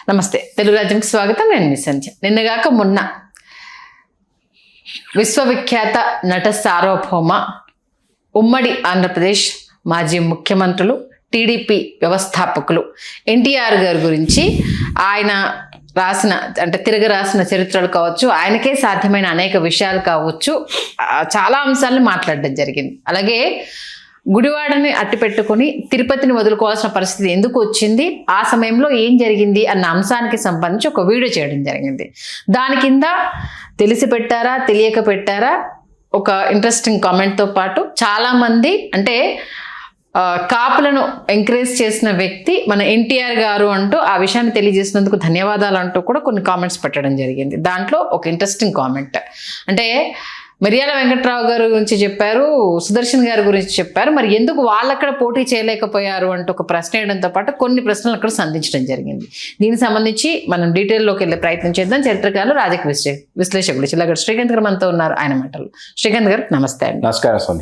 నమస్తే, తెలుగు రాజ్యంకి స్వాగతం. నేను మీ సంధ్య. నిన్నగాక మొన్న విశ్వవిఖ్యాత నట సార్వభౌమ ఉమ్మడి ఆంధ్రప్రదేశ్ మాజీ ముఖ్యమంత్రులు, టీడీపీ వ్యవస్థాపకులు ఎన్టీఆర్ గారి గురించి ఆయన రాసిన తిరగ రాసిన చరిత్రలు కావచ్చు, ఆయనకే సాధ్యమైన అనేక విషయాలు కావచ్చు, చాలా అంశాలను మాట్లాడడం జరిగింది. అలాగే గుడివాడని అట్టి పెట్టుకుని తిరుపతిని వదులుకోవాల్సిన పరిస్థితి ఎందుకు వచ్చింది, ఆ సమయంలో ఏం జరిగింది అన్న అంశానికి సంబంధించి ఒక వీడియో చేయడం జరిగింది. దాని కింద తెలిసి పెట్టారా తెలియక పెట్టారా ఒక ఇంట్రెస్టింగ్ కామెంట్తో పాటు చాలామంది కాపులను ఎంకరేజ్ చేసిన వ్యక్తి మన ఎన్టీఆర్ గారు అంటూ ఆ విషయాన్ని తెలియజేసినందుకు ధన్యవాదాలు అంటూ కూడా కొన్ని కామెంట్స్ పెట్టడం జరిగింది. దాంట్లో ఒక ఇంట్రెస్టింగ్ కామెంట్ మిర్యాల వెంకట్రావు గారు గురించి చెప్పారు, సుదర్శన్ గారి గురించి చెప్పారు. మరి ఎందుకు వాళ్ళు అక్కడ పోటీ చేయలేకపోయారు అంటూ ఒక ప్రశ్న వేయడంతో పాటు కొన్ని ప్రశ్నలు అక్కడ సంధించడం జరిగింది. దీనికి సంబంధించి మనం డీటెయిల్లోకి వెళ్ళే ప్రయత్నం చేద్దాం. చరిత్రకారులు, రాజకీయ విశ్లేషకులు చిల్లగడ్డ శ్రీకాంత్ గారు మనతో ఉన్నారు. ఆయన మాటలు. శ్రీకాంత్ గారు నమస్తే అండి. నమస్కారం.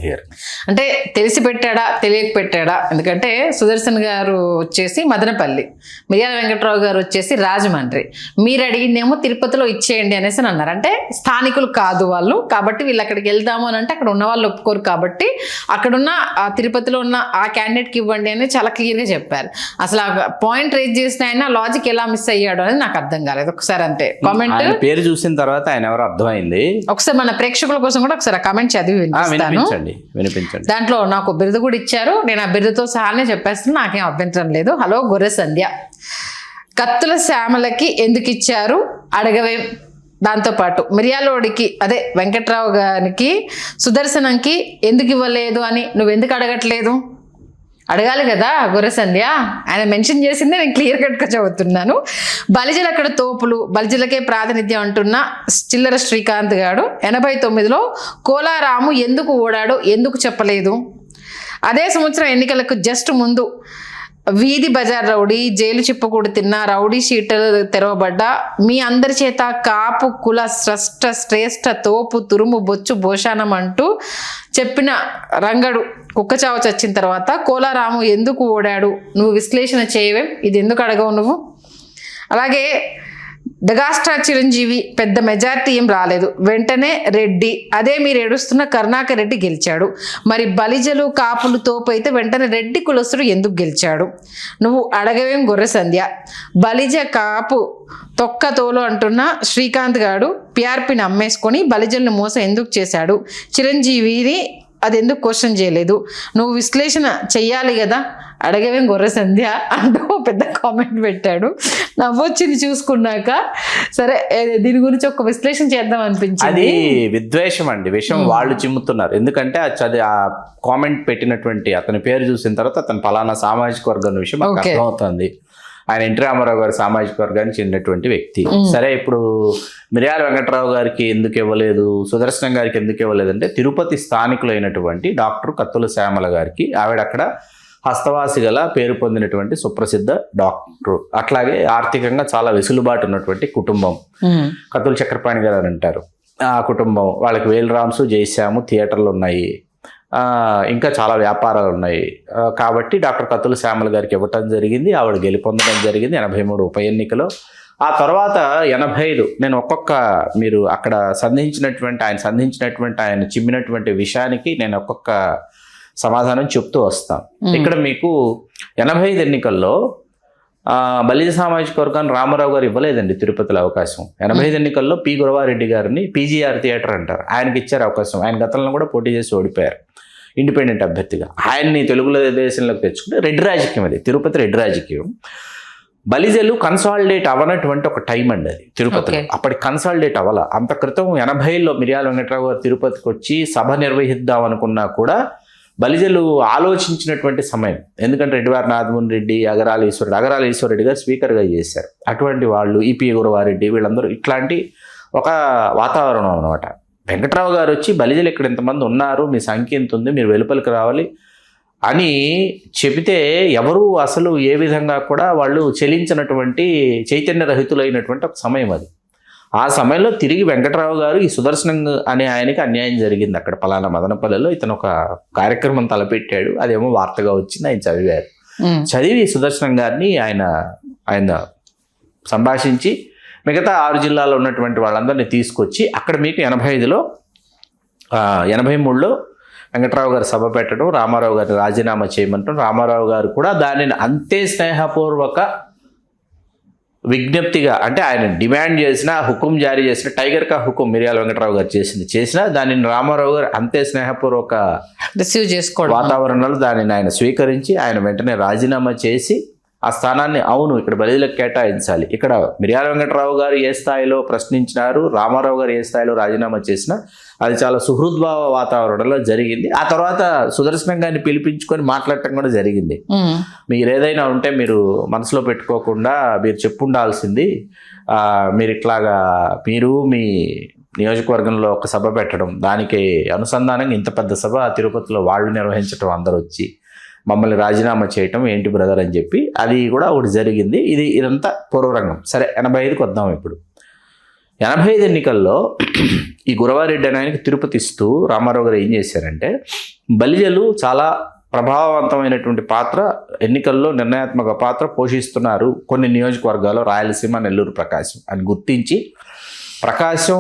తెలిసి పెట్టాడా తెలియక పెట్టాడా? ఎందుకంటే సుదర్శన్ గారు వచ్చేసి మదనపల్లి, మిర్యాల వెంకట్రావు గారు వచ్చేసి రాజమండ్రి. మీరు అడిగిందేమో తిరుపతిలో ఇచ్చేయండి అనేసి అన్నారు. అంటే స్థానికులు కాదు వాళ్ళు, కాబట్టి వీళ్ళు అక్కడికి వెళ్దాము అని అంటే అక్కడ ఉన్న వాళ్ళు ఒప్పుకోరు, కాబట్టి అక్కడున్న తిరుపతిలో ఉన్న ఆ క్యాండిడేట్కి ఇవ్వండి అని చాలా క్లియర్గా చెప్పారు. అసలు ఆ పాయింట్ రేజ్ చేసిన ఆయన లాజిక్ ఎలా మిస్ అయ్యాడు అనేది నాకు అర్థం కాలేదు. ఒకసారి అంతే కామెంట్ పేరు చూసిన తర్వాత ఆయన ఎవరు అర్థమైంది. ఒకసారి మన ప్రేక్షకుల కోసం కూడా ఒకసారి ఆ కామెంట్ చదివి వినిపించండి. దాంట్లో నాకు బిరుదు కూడా ఇచ్చారు, నేను ఆ బిరుదుతో సహానే చెప్పేస్తున్నా, నాకేం అభ్యంతరం లేదు. హలో గొర్రె సంధ్య, కత్తుల శ్యామలకి ఎందుకు ఇచ్చారు అడగవే. దాంతోపాటు మిర్యాలోడికి వెంకట్రావు గారికి సుదర్శనంకి ఎందుకు ఇవ్వలేదు అని నువ్వెందుకు అడగట్లేదు? అడగాలి కదా గొర్రె సంధ్య. ఆయన మెన్షన్ చేసిందే నేను క్లియర్ కట్గా చదువుతున్నాను. బలిజలు అక్కడ తోపులు, బలిజలకే ప్రాతినిధ్యం అంటున్న చిల్లర శ్రీకాంత్ గారు 89లో కోలారాము ఎందుకు ఓడాడో ఎందుకు చెప్పలేదు? అదే సంవత్సరం ఎన్నికలకు జస్ట్ ముందు వీధి బజార్ రౌడీ, జైలు చిప్పకూడు తిన్న రౌడీ షీటలు తెరవబడ్డా మీ అందరి చేత కాపు కుల శ్రేష్ఠ తోపు తురుము బొచ్చు భోషానం అంటూ చెప్పిన రంగడు కుక్కచావు చచ్చిన తర్వాత కోలారాము ఎందుకు ఓడాడు నువ్వు విశ్లేషణ చేయవే, ఇది ఎందుకు అడగవు నువ్వు? అలాగే మెగాస్టార్ చిరంజీవి పెద్ద మెజార్టీ ఏం రాలేదు, వెంటనే రెడ్డి, అదే మీరు ఏడుస్తున్న కరుణాకర్ రెడ్డి గెలిచాడు. మరి బలిజలు కాపులు తోపు అయితే వెంటనే రెడ్డి కులస్తుడు ఎందుకు గెలిచాడు? నువ్వు అడగవేం గొర్రె సంధ్య. బలిజ కాపు తొక్క తోలు అంటున్న శ్రీకాంత్ గారు పిఆర్పిని అమ్మేసుకొని బలిజలను మోసం ఎందుకు చేశాడు? చిరంజీవిని అది ఎందుకు క్వశ్చన్ చేయలేదు? నువ్వు విశ్లేషణ చెయ్యాలి కదా, అడగవేం గొర్రె సంధ్య అంటూ పెద్ద కామెంట్ పెట్టాడు. నవ్వొచ్చింది చూసుకున్నాక. సరే, దీని గురించి ఒక విశ్లేషణ చేద్దాం అనిపించింది. అది విద్వేషం అండి, విషయం వాళ్ళు చిమ్ముతున్నారు. ఎందుకంటే ఆ కామెంట్ పెట్టినటువంటి అతని పేరు చూసిన తర్వాత అతను పలానా సామాజిక వర్గం విషయం అర్థమవుతుంది. ఆయన ఎన్టీ రామారావు గారి సామాజిక వర్గానికి చెందినటువంటి వ్యక్తి. సరే, ఇప్పుడు మిర్యాల వెంకట్రావు గారికి ఎందుకు ఇవ్వలేదు, సుదర్శనం గారికి ఎందుకు ఇవ్వలేదు అంటే తిరుపతి స్థానికులైనటువంటి డాక్టర్ కత్తుల శ్యామల గారికి, ఆవిడ అక్కడ హస్తవాసి గల పేరు పొందినటువంటి సుప్రసిద్ధ డాక్టర్, అట్లాగే ఆర్థికంగా చాలా వెసులుబాటు ఉన్నటువంటి కుటుంబం. కత్తుల చక్రపాణి గారు అని అంటారు ఆ కుటుంబం. వాళ్ళకి వేల్రామ్స్, జయశ్యాము థియేటర్లు ఉన్నాయి, ఇంకా చాలా వ్యాపారాలు ఉన్నాయి. కాబట్టి డాక్టర్ కత్తుల శ్యామల గారికి ఇవ్వటం జరిగింది. ఆవిడ గెలుపొందడం జరిగింది 83 ఉప ఎన్నికలో. ఆ తర్వాత 85 నేను మీరు అక్కడ ఆయన చిమ్మినటువంటి విషయానికి నేను ఒక్కొక్క సమాధానం చెప్తూ వస్తాను. ఇక్కడ మీకు 85 ఎన్నికల్లో బలిజ సామాజిక వర్గాన్ని రామారావు గారు ఇవ్వలేదండి తిరుపతిలో అవకాశం. 85 ఎన్నికల్లో పి గురవారెడ్డి గారిని పీజీఆర్ థియేటర్ అంటారు, ఆయనకి ఇచ్చారు అవకాశం. ఆయన గతంలో కూడా పోటీ చేసి ఓడిపోయారు ఇండిపెండెంట్ అభ్యర్థిగా. ఆయన్ని తెలుగుదేశంలోకి తెచ్చుకుంటే రెడ్డి రాజకీయం, అది తిరుపతి రెడ్డి రాజకీయం. బలిజలు కన్సాలిడేట్ అవ్వనటువంటి ఒక టైం అండి అది తిరుపతిలో. అప్పటికి కన్సాలిడేట్ అవ్వాల. అంత క్రితం 80లో మిర్యాల వెంకట్రావు గారు తిరుపతికి వచ్చి సభ నిర్వహిద్దాం అనుకున్నా కూడా బలిజలు ఆలోచించినటువంటి సమయం. ఎందుకంటే రెడ్డివారి నాథమోహన్ రెడ్డి, అగరాల ఈశ్వరరెడ్డి గారు స్పీకర్గా చేశారు. అటువంటి వాళ్ళు ఈపీ గురవారెడ్డి వీళ్ళందరూ ఇట్లాంటి ఒక వాతావరణం అనమాట. వెంకట్రావు గారు వచ్చి బలిజలు ఇక్కడ ఇంతమంది ఉన్నారు, మీ సంఖ్య ఎంత ఉంది, మీరు వెలుపలికి రావాలి అని చెబితే ఎవరు అసలు ఏ విధంగా కూడా వాళ్ళు చెలించినటువంటి చైతన్యరహితులైనటువంటి ఒక సమయం అది. ఆ సమయంలో తిరిగి వెంకట్రావు గారు ఈ సుదర్శనం అనే ఆయనకి అన్యాయం జరిగింది అక్కడ పలానా మదనపల్లెలో, ఇతను ఒక కార్యక్రమం తలపెట్టాడు, అదేమో వార్తగా వచ్చింది. ఆయన చదివారు. చదివి సుదర్శనం గారిని ఆయన సంభాషించి మిగతా 6 జిల్లాల్లో ఉన్నటువంటి వాళ్ళందరినీ తీసుకొచ్చి అక్కడ మీకు 85లో 83లో వెంకట్రావు గారు సభ పెట్టడం, రామారావు గారిని రాజీనామా చేయమంటాం. రామారావు గారు కూడా దానిని అంతే స్నేహపూర్వక విజ్ఞప్తిగా, అంటే ఆయన డిమాండ్ చేసిన, హుకుం జారీ చేసిన, టైగర్ కా హుకుం మిర్యాల వెంకట్రావు గారు చేసిన దానిని రామారావు గారు అంతే స్నేహపూర్వక రిసీవ్ చేసుకోవడం వాతావరణంలో దానిని ఆయన స్వీకరించి ఆయన వెంటనే రాజీనామా చేసి ఆ స్థానాన్ని అవును ఇక్కడ బలిజలకు కేటాయించాలి. ఇక్కడ మిర్యాల వెంకట్రావు గారు ఏ స్థాయిలో ప్రశ్నించినారు, రామారావు గారు ఏ స్థాయిలో రాజీనామా చేసినా అది చాలా సుహృద్భావ వాతావరణంలో జరిగింది. ఆ తర్వాత సుదర్శనం గారిని పిలిపించుకొని మాట్లాడటం కూడా జరిగింది. మీరు ఏదైనా ఉంటే మీరు మనసులో పెట్టుకోకుండా మీరు చెప్పుండాల్సింది, మీరు ఇట్లాగా మీరు మీ నియోజకవర్గంలో ఒక సభ పెట్టడం, దానికి అనుసంధానంగా ఇంత పెద్ద సభ తిరుపతిలో వాళ్ళు నిర్వహించడం, అందరూ వచ్చి మమ్మల్ని రాజీనామా చేయటం ఏంటి బ్రదర్ అని చెప్పి అది కూడా ఒకటి జరిగింది. ఇదంతా పూర్వరంగం. సరే 85కి వద్దాం. ఇప్పుడు 85 ఎన్నికల్లో ఈ గురవారెడ్డి అనే ఆయనకి తిరుపతి ఇస్తూ రామారావు గారు ఏం చేశారంటే, బలిజలు చాలా ప్రభావవంతమైనటువంటి పాత్ర, ఎన్నికల్లో నిర్ణయాత్మక పాత్ర పోషిస్తున్నారు కొన్ని నియోజకవర్గాల్లో, రాయలసీమ, నెల్లూరు, ప్రకాశం అని గుర్తించి ప్రకాశం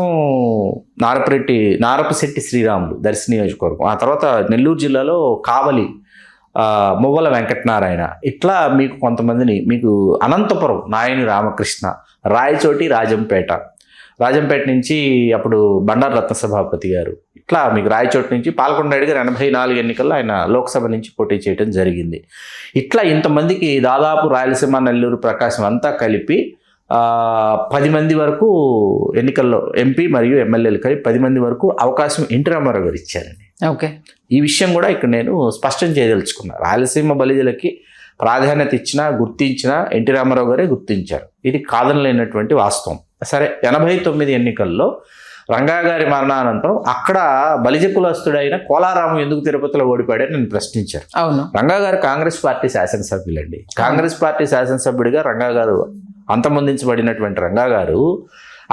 నారపశెట్టి శ్రీరాములు దర్శి నియోజకవర్గం, ఆ తర్వాత నెల్లూరు జిల్లాలో కావలి మువ్వల వెంకటనారాయణ, ఇట్లా మీకు కొంతమందిని, మీకు అనంతపురం నాయని రామకృష్ణ, రాయచోటి రాజంపేట నుంచి అప్పుడు బండారు రత్నసభాపతి గారు, ఇట్లా మీకు రాయచోటి నుంచి పాల్కొండారెడ్డి గారు 84 ఎన్నికల్లో ఆయన లోక్సభ నుంచి పోటీ చేయడం జరిగింది. ఇట్లా ఇంతమందికి దాదాపు రాయలసీమ, నెల్లూరు, ప్రకాశం అంతా కలిపి 10 మంది వరకు ఎన్నికల్లో ఎంపీ మరియు ఎమ్మెల్యేలు కలిపి 10 మంది వరకు అవకాశం ఎన్టీ రామారావు గారు ఇచ్చారండి. ఓకే, ఈ విషయం కూడా ఇక్కడ నేను స్పష్టం చేయదలుచుకున్నా. రాయలసీమ బలిజలకి ప్రాధాన్యత ఇచ్చినా, గుర్తించినా ఎన్టీ రామారావు గారే గుర్తించారు. ఇది కాదనలేనటువంటి వాస్తవం. సరే, 89 ఎన్నికల్లో రంగా గారి మరణానంతరం అక్కడ బలిజ కులస్తుడైన కోలారాము ఎందుకు తిరుపతిలో ఓడిపోయాడని నేను ప్రశ్నించారు. అవును, రంగా గారు కాంగ్రెస్ పార్టీ శాసనసభ్యులండి. కాంగ్రెస్ పార్టీ శాసనసభ్యుడిగా రంగా గారు అంతమొందించబడినటువంటి రంగా గారు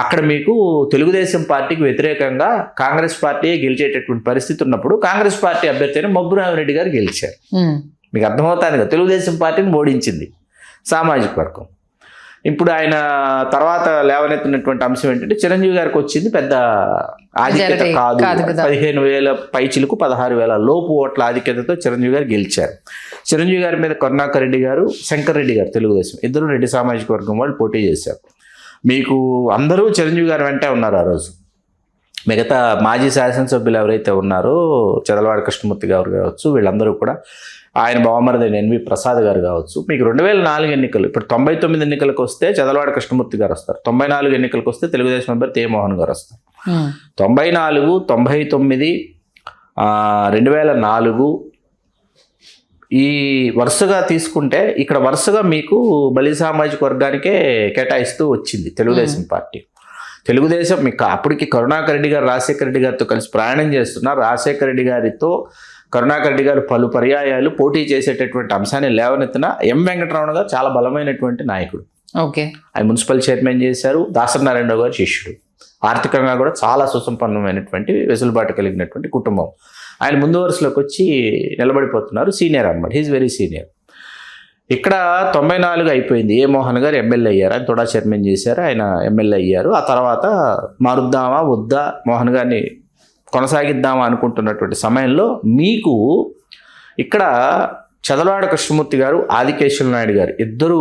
అక్కడ మీకు తెలుగుదేశం పార్టీకి వ్యతిరేకంగా కాంగ్రెస్ పార్టీ గెలిచేటటువంటి పరిస్థితి ఉన్నప్పుడు కాంగ్రెస్ పార్టీ అభ్యర్థి అయిన మబ్బురామిరెడ్డి గారు గెలిచారు. మీకు అర్థమవుతుంది కదా, తెలుగుదేశం పార్టీని ఓడించింది సామాజిక వర్గం. ఇప్పుడు ఆయన తర్వాత లేవనెత్తినటువంటి అంశం ఏంటంటే, చిరంజీవి గారికి వచ్చింది పెద్ద ఆధిక్యత కాదు, 15,000 పైచిలకు 16,000 లోపు ఓట్ల ఆధిక్యతతో చిరంజీవి గారు గెలిచారు. చిరంజీవి గారి మీద కరుణాకర్ రెడ్డి గారు, శంకర్ రెడ్డి గారు తెలుగుదేశం, ఇద్దరు రెడ్డి సామాజిక వర్గం వాళ్ళు పోటీ చేశారు. మీకు అందరూ చిరంజీవి గారు వెంటే ఉన్నారు ఆ రోజు. మిగతా మాజీ శాసనసభ్యులు ఎవరైతే ఉన్నారో, చదలవాడ కృష్ణమూర్తి గారు కావచ్చు, వీళ్ళందరూ కూడా, ఆయన బావమరిదైన ఎన్వి ప్రసాద్ గారు కావచ్చు. మీకు 2004 ఎన్నికలు, ఇప్పుడు 99 ఎన్నికలకు వస్తే చదలవాడ కృష్ణమూర్తి గారు వస్తారు, 94 ఎన్నికలకు వస్తే తెలుగుదేశం అభ్యర్థి ఏ మోహన్ గారు వస్తారు. 94, 99, 2004 ఈ వరుసగా తీసుకుంటే ఇక్కడ వరుసగా మీకు బలి సామాజిక వర్గానికే కేటాయిస్తూ వచ్చింది తెలుగుదేశం పార్టీ. తెలుగుదేశం మీకు అప్పటికి కరుణాకర్ రెడ్డి గారు రాజశేఖర రెడ్డి గారితో కలిసి ప్రయాణం చేస్తున్నారు. రాజశేఖర రెడ్డి గారితో కరుణాకర్ రెడ్డి గారు పలు పర్యాయాలు పోటీ చేసేటటువంటి అంశాన్ని లేవనెత్తిన ఎం వెంకటరమణ గారు చాలా బలమైనటువంటి నాయకుడు. ఓకే, ఆయన మున్సిపల్ చైర్మన్ చేశారు. దాసనారాయణరావు గారు శిష్యుడు. ఆర్థికంగా కూడా చాలా సుసంపన్నమైనటువంటి వెసులుబాటు కలిగినటువంటి కుటుంబం. ఆయన ముందు వరుసలోకి వచ్చి నిలబడిపోతున్నారు. సీనియర్ అన్నమాట, హీఈస్ వెరీ సీనియర్. ఇక్కడ 94 అయిపోయింది. ఏ మోహన్ గారు ఎమ్మెల్యే అయ్యారు, ఆయన తొడా చైర్మన్ చేశారు, ఆయన ఎమ్మెల్యే అయ్యారు. ఆ తర్వాత మారుద్దామా వద్దా, మోహన్ గారిని కొనసాగిద్దామా అనుకుంటున్నటువంటి సమయంలో మీకు ఇక్కడ చదలవాడ కృష్ణమూర్తి గారు, ఆదికేశవ నాయుడు గారు ఇద్దరు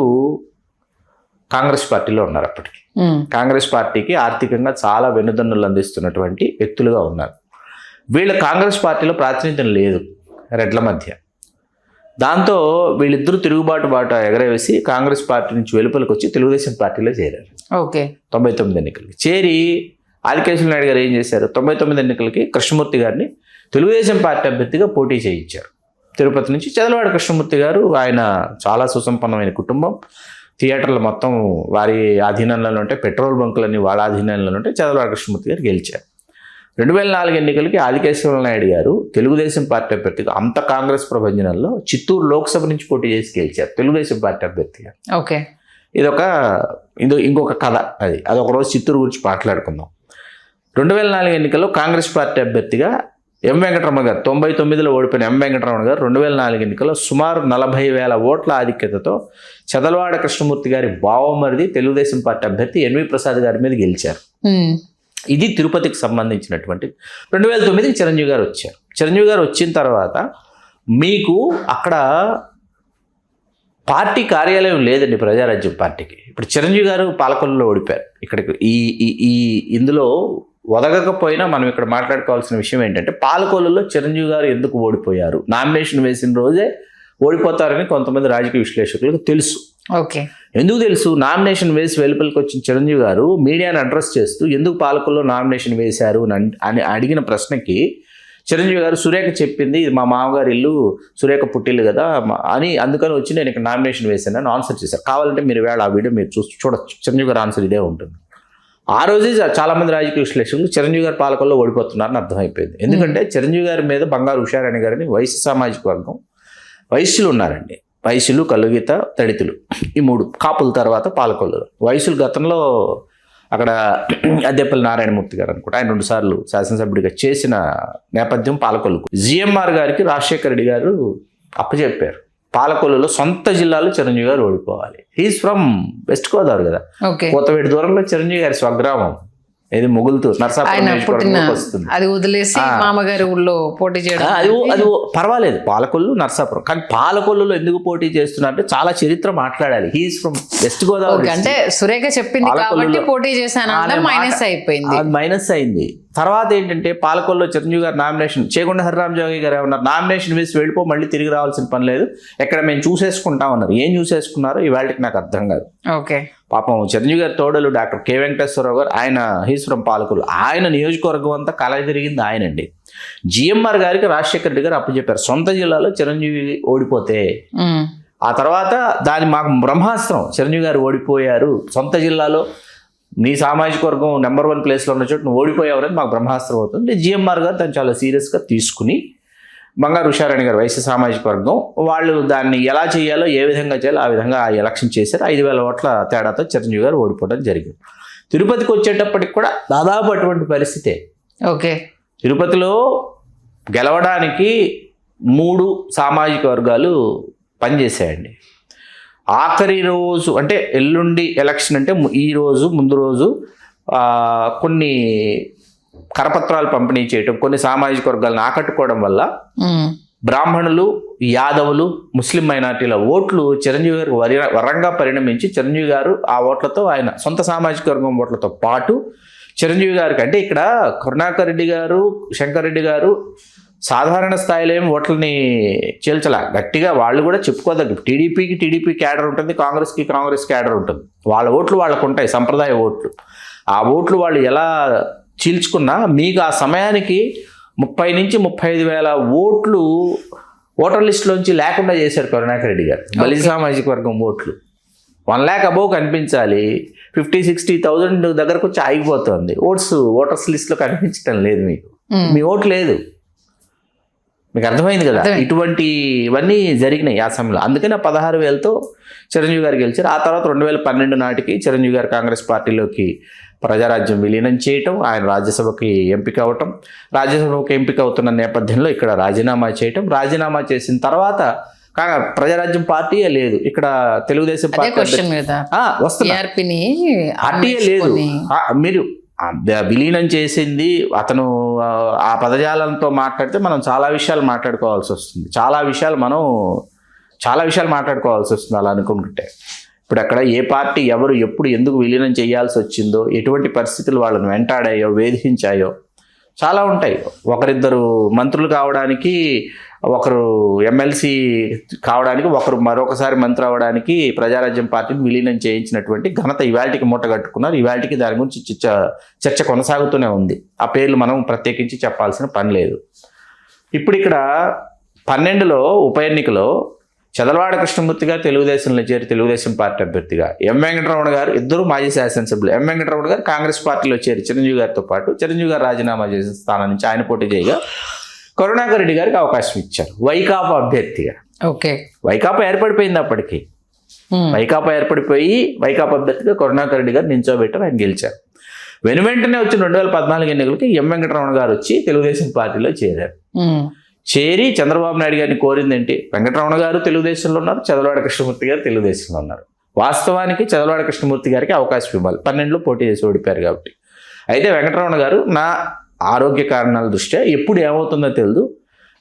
కాంగ్రెస్ పార్టీలో ఉన్నారు. అప్పటికి కాంగ్రెస్ పార్టీకి ఆర్థికంగా చాలా వెన్నుదన్నులు అందిస్తున్నటువంటి వ్యక్తులుగా ఉన్నారు. వీళ్ళ కాంగ్రెస్ పార్టీలో ప్రాతినిధ్యం లేదు రెడ్ల మధ్య. దాంతో వీళ్ళిద్దరూ తిరుగుబాటు ఎగరవేసి కాంగ్రెస్ పార్టీ నుంచి వెలుపలికి వచ్చి తెలుగుదేశం పార్టీలో చేరారు. ఓకే, 99 ఎన్నికలకి చేరి ఆదికేశవ నాయుడు గారు ఏం చేశారు, 99 ఎన్నికలకి కృష్ణమూర్తి గారిని తెలుగుదేశం పార్టీ అభ్యర్థిగా పోటీ చేయించారు. తిరుపతి నుంచి చదలవాడ కృష్ణమూర్తి గారు, ఆయన చాలా సుసంపన్నమైన కుటుంబం. థియేటర్లు మొత్తం వారి ఆధీనంలో ఉంటే, పెట్రోల్ బంకులన్నీ వాళ్ళ ఆధీనంలో ఉంటే చదలవాడ కృష్ణమూర్తి గారు గెలిచారు. 2004 ఎన్నికలకి ఆదికేశవ నాయుడు గారు తెలుగుదేశం పార్టీ అభ్యర్థిగా అంత కాంగ్రెస్ ప్రభంజనంలో చిత్తూరు లోక్సభ నుంచి పోటీ చేసి గెలిచారు తెలుగుదేశం పార్టీ అభ్యర్థిగా. ఓకే, ఇంకొక కథ. అదొక రోజు చిత్తూరు గురించి మాట్లాడుకుందాం. 2004 ఎన్నికల్లో కాంగ్రెస్ పార్టీ అభ్యర్థిగా ఎం వెంకటరమణ గారు 99లో ఓడిపోయిన ఎం వెంకటరమణ గారు 2004 ఎన్నికల్లో సుమారు 40,000 ఓట్ల ఆధిక్యతతో చదలవాడ కృష్ణమూర్తి గారి బావమరిది తెలుగుదేశం పార్టీ అభ్యర్థి ఎన్వి ప్రసాద్ గారి మీద గెలిచారు. ఇది తిరుపతికి సంబంధించినటువంటి 2009కి చిరంజీవి గారు వచ్చారు. చిరంజీవి గారు వచ్చిన తర్వాత మీకు అక్కడ పార్టీ కార్యాలయం లేదండి ప్రజారాజ్యం పార్టీకి. ఇప్పుడు చిరంజీవి గారు పాలకొల్లులో ఓడిపోయారు. ఇక్కడికి ఈ ఇందులో ఒదగకపోయినా మనం ఇక్కడ మాట్లాడుకోవాల్సిన విషయం ఏంటంటే పాలకొల్లులో చిరంజీవి గారు ఎందుకు ఓడిపోయారు, నామినేషన్ వేసిన రోజే ఓడిపోతారని కొంతమంది రాజకీయ విశ్లేషకులకు తెలుసు. ఓకే, ఎందుకు తెలుసు? నామినేషన్ వేసి వెలుపలికి వచ్చిన చిరంజీవి గారు మీడియాని అడ్రస్ చేస్తూ ఎందుకు పాలకొల్లో నామినేషన్ వేశారు అని అడిగిన ప్రశ్నకి చిరంజీవి గారు సురేఖ చెప్పింది ఇది మా మామగారి ఇల్లు, సురేఖ పుట్టిల్లు కదా అని, అందుకని వచ్చి నేను ఇక్కడ నామినేషన్ వేశానని ఆన్సర్ చేశారు. కావాలంటే మీరు వేళ ఆ వీడియో మీరు చూడొచ్చు. చిరంజీవి గారు ఆన్సర్ ఇదే ఉంటుంది. ఆ రోజే చాలామంది రాజకీయ విశ్లేషకులు చిరంజీవి గారు పాలకొల్లో ఓడిపోతున్నారని అర్థమైపోయింది. ఎందుకంటే చిరంజీవి గారి మీద బంగారు ఉషారాణి గారిని వైశ్య సామాజిక వర్గం, వైశ్యులు ఉన్నారండి, వైశ్యులు, కలుగిత, దళితులు, ఈ 3 కాపుల తర్వాత పాలకొల్లు. వైశ్యులు గతంలో అక్కడ అద్దెపల్లి నారాయణమూర్తి గారు అనుకుంటా, ఆయన 2 సార్లు శాసనసభ్యుడిగా చేసిన నేపథ్యం పాలకొల్లుకు. జిఎంఆర్ గారికి రాజశేఖర రెడ్డి గారు అప్పచెప్పారు పాలకొల్లులో సొంత జిల్లాలో చిరంజీవి గారు ఓడిపోవాలి. హీస్ ఫ్రమ్ వెస్ట్ గోదావరి కదా, కొత్తవేడి దూరంలో చిరంజీవి గారి స్వగ్రామం ఇది ముగుల్తూరు నర్సాపురం వస్తుంది. అది వదిలేసి మామగారి ఊళ్ళో పోటీ చేయడం అది పర్వాలేదు, పాలకొల్లు నర్సాపురం. కానీ పాలకొల్లులో ఎందుకు పోటీ చేస్తున్నారంటే చాలా చరిత్ర మాట్లాడాలి. He's from west Godavari. అంటే సురేఖ చెప్పింది కాబట్టి పోటీ చేశాను మైనస్ అయిపోయింది, అది మైనస్ అయింది. తర్వాత ఏంటంటే పాలకొల్లో చిరంజీవి గారు నామినేషన్ చేయకుండా హరిరామ్ జోగి గారు ఏమన్నారు, నామినేషన్ వేసి వెళ్ళిపో, మళ్ళీ తిరిగి రావాల్సిన పని లేదు, ఎక్కడ మేము చూసేసుకుంటాం అన్నారు. ఏం చూసేసుకున్నారో ఇవాళకి నాకు అర్థం కాదు. ఓకే, పాపం చిరంజీవి గారి తోడలు డాక్టర్ కె వెంకటేశ్వరరావు గారు, ఆయన హీస్ ఫ్రమ్ పాలకొల్లు, ఆయన నియోజకవర్గం అంతా కల తిరిగింది ఆయనండి. జిఎంఆర్ గారికి రాజశేఖర రెడ్డి గారు అప్పచెప్పారు సొంత జిల్లాలో చిరంజీవి ఓడిపోతే. ఆ తర్వాత దాని మాకు బ్రహ్మాస్త్రం, చిరంజీవి గారు ఓడిపోయారు సొంత జిల్లాలో, నీ సామాజిక వర్గం నెంబర్ 1 ప్లేస్లో ఉన్న చోటు నువ్వు ఓడిపోయావని మాకు బ్రహ్మాస్త్రం అవుతుంది. జిఎంఆర్ గారు దాన్ని చాలా సీరియస్గా తీసుకుని బంగారు ఉషారాణి గారు వైశ్య సామాజిక వర్గం వాళ్ళు దాన్ని ఎలా చేయాలో, ఏ విధంగా చేయాలో ఆ విధంగా ఆ ఎలక్షన్ చేశారు. 5,000 ఓట్ల తేడాతో చిరంజీవి గారు ఓడిపోవడం జరిగింది. తిరుపతికి వచ్చేటప్పటికి కూడా దాదాపు అటువంటి పరిస్థితే. ఓకే, తిరుపతిలో గెలవడానికి 3 సామాజిక వర్గాలు పనిచేసాయండి. ఆఖరి రోజు అంటే ఎల్లుండి ఎలక్షన్ అంటే ఈ రోజు ముందు రోజు కొన్ని కరపత్రాలు పంపిణీ చేయటం, కొన్ని సామాజిక వర్గాలను ఆకట్టుకోవడం వల్ల బ్రాహ్మణులు, యాదవులు, ముస్లిం మైనార్టీల ఓట్లు చిరంజీవి గారికి వరంగా పరిణమించి చిరంజీవి గారు ఆ ఓట్లతో ఆయన సొంత సామాజిక వర్గం ఓట్లతో పాటు చిరంజీవి గారికి, అంటే ఇక్కడ కరుణాకర్ రెడ్డి గారు, శంకర్ రెడ్డి గారు సాధారణ స్థాయిలో ఏమి ఓట్లని చీల్చలా, గట్టిగా వాళ్ళు కూడా చెప్పుకోదగ్గ. టీడీపీకి టీడీపీ క్యాడర్ ఉంటుంది, కాంగ్రెస్కి కాంగ్రెస్ క్యాడర్ ఉంటుంది. వాళ్ళ ఓట్లు వాళ్ళకు ఉంటాయి, సంప్రదాయ ఓట్లు. ఆ ఓట్లు వాళ్ళు ఎలా చీల్చుకున్నా మీకు ఆ సమయానికి 30 నుంచి 35,000 ఓట్లు ఓటర్ లిస్టులోంచి లేకుండా చేశారు కరుణాకర్ రెడ్డి గారు. బలిజ సామాజిక వర్గం ఓట్లు 1 lakh అబోవ్ కనిపించాలి, 50,000-60,000 దగ్గరకు వచ్చి ఆగిపోతుంది. ఓటర్స్ లిస్ట్లో కనిపించడం లేదు, మీ ఓటు లేదు. మీకు అర్థమైంది కదా, ఇటువంటివన్నీ జరిగినాయి ఆ సమయంలో. అందుకని 16,000తో చిరంజీవి గారు గెలిచారు. ఆ తర్వాత 2012 నాటికి చిరంజీవి గారు కాంగ్రెస్ పార్టీలోకి ప్రజారాజ్యం విలీనం చేయటం, ఆయన రాజ్యసభకి ఎంపిక అవటం, రాజ్యసభకి ఎంపిక అవుతున్న నేపథ్యంలో ఇక్కడ రాజీనామా చేయటం, రాజీనామా చేసిన తర్వాత ప్రజారాజ్యం పార్టీయే లేదు ఇక్కడ, తెలుగుదేశం పార్టీ పార్టీయే లేదు. మీరు విలీనం చేసింది అతను, ఆ పదజాలంతో మాట్లాడితే మనం చాలా విషయాలు మాట్లాడుకోవాల్సి వస్తుంది, చాలా విషయాలు మాట్లాడుకోవాల్సి వస్తుంది అలా అనుకుంటుంటే. ఇప్పుడు అక్కడ ఏ పార్టీ ఎవరు ఎప్పుడు ఎందుకు విలీనం చేయాల్సి వచ్చిందో, ఎటువంటి పరిస్థితులు వాళ్ళని వెంటాడాయో, వేధించాయో చాలా ఉంటాయి. ఒకరిద్దరు మంత్రులు కావడానికి, ఒకరు ఎమ్మెల్సీ కావడానికి, ఒకరు మరొకసారి మంత్రి అవ్వడానికి ప్రజారాజ్యం పార్టీని విలీనం చేయించినటువంటి ఘనత ఇవాళకి మూటగట్టుకున్నారు. ఇవాళకి దాని గురించి చర్చ కొనసాగుతూనే ఉంది. ఆ పేర్లు మనం ప్రత్యేకించి చెప్పాల్సిన పని లేదు. ఇప్పుడు ఇక్కడ 12లో ఉప ఎన్నికలో చదలవాడ కృష్ణమూర్తి గారు తెలుగుదేశంలో చేరి తెలుగుదేశం పార్టీ అభ్యర్థిగా, ఎం వెంకటరమణ గారు ఇద్దరు మాజీ శాసనసభ్యులు. ఎం వెంకటరమణ గారు కాంగ్రెస్ పార్టీలో చేరి చిరంజీవి గారితో పాటు చిరంజీవి గారు రాజీనామా చేసిన స్థానం నుంచి ఆయన పోటీ చేయగా కరుణాకర్ రెడ్డి గారికి అవకాశం ఇచ్చారు వైకాపా అభ్యర్థిగా. ఓకే, వైకాపా ఏర్పడిపోయింది అప్పటికి. వైకాపా ఏర్పడిపోయి వైకాపా అభ్యర్థిగా కరుణాకర్ రెడ్డి గారు నిల్చోబెట్టారు, ఆయన గెలిచారు. వెంటనే వచ్చిన 2014 ఎన్నికలకి ఎం వెంకటరమణ గారు వచ్చి తెలుగుదేశం పార్టీలో చేరారు. చేరి చంద్రబాబు నాయుడు గారిని కోరింది ఏంటి? వెంకటరమణ గారు తెలుగుదేశంలో ఉన్నారు, చదలవాడ కృష్ణమూర్తి గారు తెలుగుదేశంలో ఉన్నారు. వాస్తవానికి చదలవాడ కృష్ణమూర్తి గారికి అవకాశం ఇవ్వాలి, 12లో పోటీ చేసి ఓడిపోయారు కాబట్టి. అయితే వెంకటరమణ గారు నా ఆరోగ్య కారణాల దృష్ట్యా ఎప్పుడు ఏమవుతుందో తెలియదు,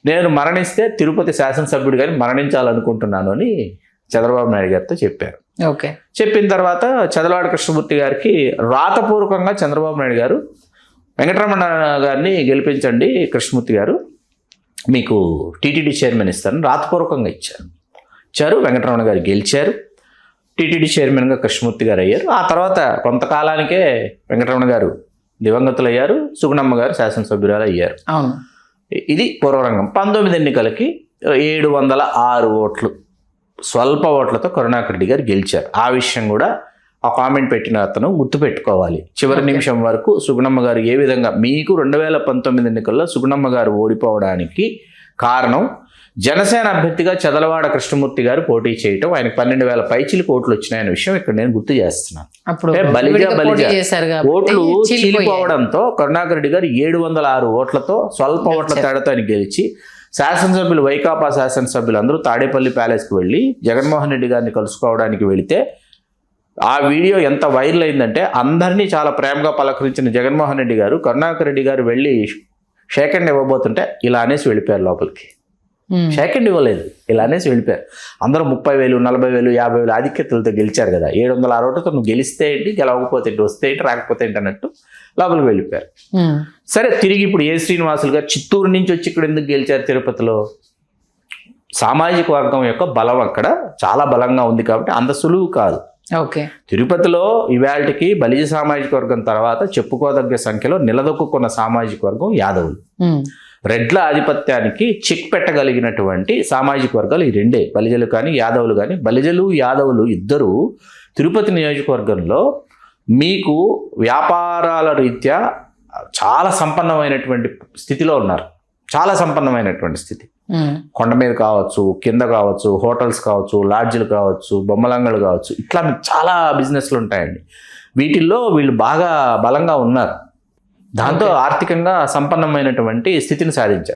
నేను మరణిస్తే తిరుపతి శాసనసభ్యుడు గారిని మరణించాలనుకుంటున్నాను అని చంద్రబాబు నాయుడు గారితో చెప్పారు. ఓకే. చెప్పిన తర్వాత చదలవాడ కృష్ణమూర్తి గారికి రాతపూర్వకంగా చంద్రబాబు నాయుడు గారు వెంకటరమణ గారిని గెలిపించండి కృష్ణమూర్తి గారు, మీకు టీటీడీ చైర్మన్ ఇస్తారని రాతపూర్వకంగా ఇచ్చారు. వెంకటరమణ గారు గెలిచారు, టీటీడీ చైర్మన్గా కృష్ణమూర్తి గారు అయ్యారు. ఆ తర్వాత కొంతకాలానికే వెంకటరమణ గారు దివంగతులయ్యారు, సుగుణమ్మ గారు శాసనసభ్యురాలు అయ్యారు. అవును. ఇది పూర్వరంగం. 19 ఎన్నికలకి 706 ఓట్లు, స్వల్ప ఓట్లతో కరుణాకర్ రెడ్డి గారు గెలిచారు. ఆ విషయం కూడా ఆ కామెంట్ పెట్టిన అతను గుర్తుపెట్టుకోవాలి. చివరి నిమిషం వరకు సుగుణమ్మ గారు ఏ విధంగా, మీకు 2019 ఎన్నికల్లో సుగుణమ్మ గారు ఓడిపోవడానికి కారణం జనసేన అభ్యర్థిగా చదలవాడ కృష్ణమూర్తి గారు పోటీ చేయటం, ఆయనకు 12,000 పైచిలకు ఓట్లు వచ్చినాయనే విషయం ఇక్కడ నేను గుర్తు చేస్తున్నాను. అప్పుడు బలిజ ఓట్లు చీలిపోవడంతో కరుణాకర్ రెడ్డి గారు 706 ఓట్లతో స్వల్ప ఓట్ల తేడాతో ఆయన గెలిచి శాసనసభ్యులు, వైకాపా శాసనసభ్యులు అందరూ తాడేపల్లి ప్యాలెస్కి వెళ్ళి జగన్మోహన్ రెడ్డి గారిని కలుసుకోవడానికి వెళితే ఆ వీడియో ఎంత వైరల్ అయిందంటే అందరినీ చాలా ప్రేమగా పలకరించిన జగన్మోహన్ రెడ్డి గారు కరుణాకర్ రెడ్డి గారు వెళ్ళి షేక్ హ్యాండ్ ఇవ్వబోతుంటే ఇలా అనేసి వెళ్ళిపోయారు లోపలికి. షేక్ హ్యాండ్ ఇవ్వలేదు, ఇలా అనేసి వెళ్ళిపోయారు. అందరూ 30,000, 40,000, 50,000 ఆధిక్యతలతో గెలిచారు కదా, 706 ఓట్లతో నువ్వు గెలిస్తే ఏంటి, గెలవకపోతే ఏంటి, వస్తే ఏంటి, రాకపోతే ఏంటి అన్నట్టు లోపలికి వెళ్ళిపోయారు. సరే, తిరిగి ఇప్పుడు ఏ శ్రీనివాసులు గారు చిత్తూరు నుంచి వచ్చి ఇక్కడ ఎందుకు గెలిచారు తిరుపతిలో? సామాజిక వర్గం యొక్క బలం అక్కడ చాలా బలంగా ఉంది కాబట్టి అంత సులువు కాదు. ఓకే. తిరుపతిలో ఇవాళకి బలిజ సామాజిక వర్గం తర్వాత చెప్పుకోదగ్గ సంఖ్యలో నిలదొక్కున్న సామాజిక వర్గం యాదవులు. రెడ్ల ఆధిపత్యానికి చెక్ పెట్టగలిగినటువంటి సామాజిక వర్గాలు ఈ రెండే, బలిజలు కానీ యాదవులు కానీ. బలిజలు యాదవులు ఇద్దరు తిరుపతి నియోజకవర్గంలో మీకు వ్యాపారాల రీత్యా చాలా సంపన్నమైనటువంటి స్థితిలో ఉన్నారు, చాలా సంపన్నమైనటువంటి స్థితి. కొండ మీద కావచ్చు, కింద కావచ్చు, హోటల్స్ కావచ్చు, లాడ్జ్లు కావచ్చు, బొమ్మలంగళ్ళు కావచ్చు, ఇట్లా మీకు చాలా బిజినెస్లు ఉంటాయండి. వీటిల్లో వీళ్ళు బాగా బలంగా ఉన్నారు, దాంతో ఆర్థికంగా సంపన్నమైనటువంటి స్థితిని సాధించారు.